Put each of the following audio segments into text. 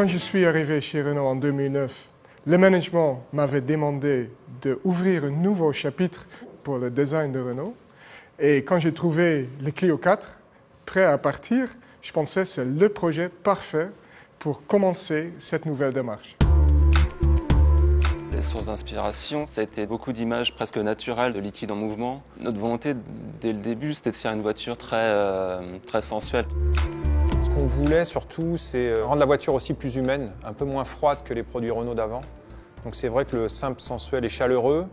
Quand je suis arrivé chez Renault en 2009, le management m'avait demandé d'ouvrir un nouveau chapitre pour le design de Renault. Et quand j'ai trouvé le Clio 4 prêt à partir, je pensais que c'est le projet parfait pour commencer cette nouvelle démarche. Les sources d'inspiration, ça a été beaucoup d'images presque naturelles de liquide en mouvement. Notre volonté, dès le début, c'était de faire une voiture très sensuelle. Ce qu'on voulait surtout, c'est rendre la voiture aussi plus humaine, un peu moins froide que les produits Renault d'avant. Donc c'est vrai que le simple, sensuel et chaleureux,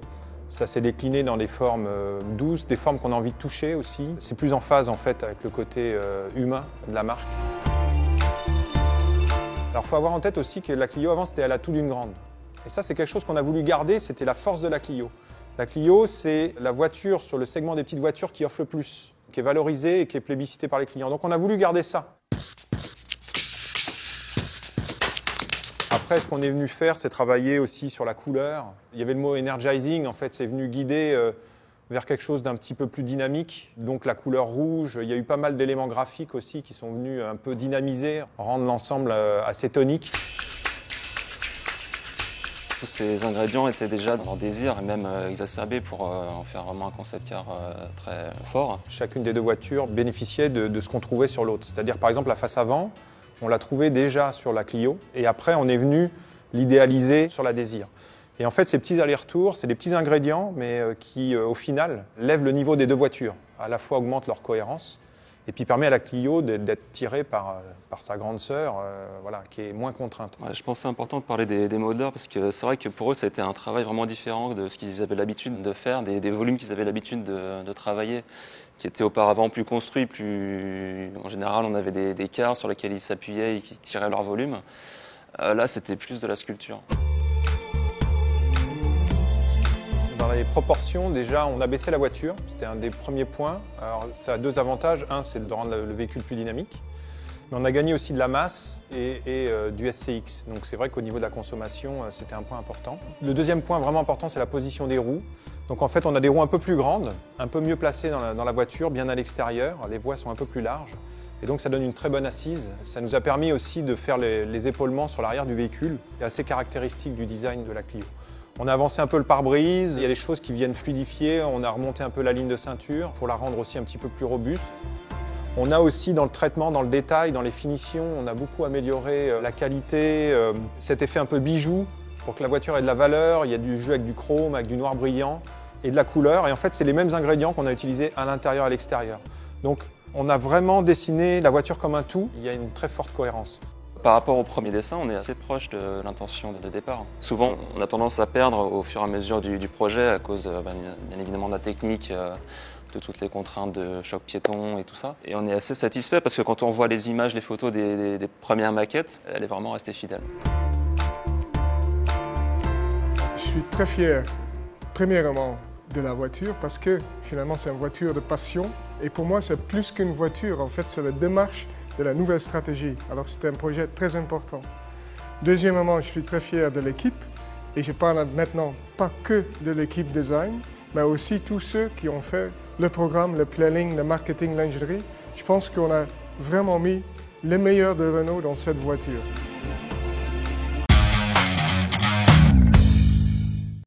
ça s'est décliné dans des formes douces, des formes qu'on a envie de toucher aussi. C'est plus en phase en fait avec le côté humain de la marque. Alors il faut avoir en tête aussi que la Clio avant c'était à la tout d'une grande. Et ça c'est quelque chose qu'on a voulu garder, c'était la force de la Clio. La Clio c'est la voiture sur le segment des petites voitures qui offre le plus, qui est valorisée et qui est plébiscitée par les clients. Donc on a voulu garder ça. Après, ce qu'on est venu faire, c'est travailler aussi sur la couleur. Il y avait le mot energizing, en fait, c'est venu guider vers quelque chose d'un petit peu plus dynamique. Donc la couleur rouge, il y a eu pas mal d'éléments graphiques aussi qui sont venus un peu dynamiser, rendre l'ensemble assez tonique. Tous ces ingrédients étaient déjà dans leur désir et même exacerbés pour en faire vraiment un concept car très fort. Chacune des deux voitures bénéficiait de ce qu'on trouvait sur l'autre. C'est-à-dire, par exemple, la face avant, on l'a trouvé déjà sur la Clio et après on est venu l'idéaliser sur la Désir. Et en fait ces petits allers-retours, c'est des petits ingrédients mais qui au final lèvent le niveau des deux voitures, à la fois augmentent leur cohérence et puis permet à la Clio d'être tirée par sa grande sœur voilà, qui est moins contrainte. Ouais, je pense que c'est important de parler des modeleurs parce que c'est vrai que pour eux ça a été un travail vraiment différent de ce qu'ils avaient l'habitude de faire, des volumes qu'ils avaient l'habitude de travailler, qui étaient auparavant plus construits, en général on avait des cars sur lesquels ils s'appuyaient et qui tiraient leur volume. Là c'était plus de la sculpture. Dans les proportions, déjà, on a baissé la voiture. C'était un des premiers points. Alors, ça a deux avantages. Un, c'est de rendre le véhicule plus dynamique. Mais on a gagné aussi de la masse et du SCX. Donc c'est vrai qu'au niveau de la consommation, c'était un point important. Le deuxième point vraiment important, c'est la position des roues. Donc en fait, on a des roues un peu plus grandes, un peu mieux placées dans la voiture, bien à l'extérieur. Les voies sont un peu plus larges. Et donc ça donne une très bonne assise. Ça nous a permis aussi de faire les épaulements sur l'arrière du véhicule. C'est assez caractéristique du design de la Clio. On a avancé un peu le pare-brise, il y a des choses qui viennent fluidifier, on a remonté un peu la ligne de ceinture pour la rendre aussi un petit peu plus robuste. On a aussi dans le traitement, dans le détail, dans les finitions, on a beaucoup amélioré la qualité, cet effet un peu bijou pour que la voiture ait de la valeur. Il y a du jeu avec du chrome, avec du noir brillant et de la couleur. Et en fait, c'est les mêmes ingrédients qu'on a utilisés à l'intérieur et à l'extérieur. Donc on a vraiment dessiné la voiture comme un tout, il y a une très forte cohérence. Par rapport au premier dessin, on est assez proche de l'intention de départ. Souvent, on a tendance à perdre au fur et à mesure du projet à cause, bien évidemment, de la technique, de toutes les contraintes de choc piéton et tout ça. Et on est assez satisfait parce que quand on voit les images, les photos des premières maquettes, elle est vraiment restée fidèle. Je suis très fier, premièrement, de la voiture parce que finalement, c'est une voiture de passion. Et pour moi, c'est plus qu'une voiture. En fait, c'est la démarche de la nouvelle stratégie. Alors c'était un projet très important. Deuxièmement, je suis très fier de l'équipe et je parle maintenant pas que de l'équipe design, mais aussi tous ceux qui ont fait le programme, le planning, le marketing, l'ingénierie. Je pense qu'on a vraiment mis le meilleur de Renault dans cette voiture.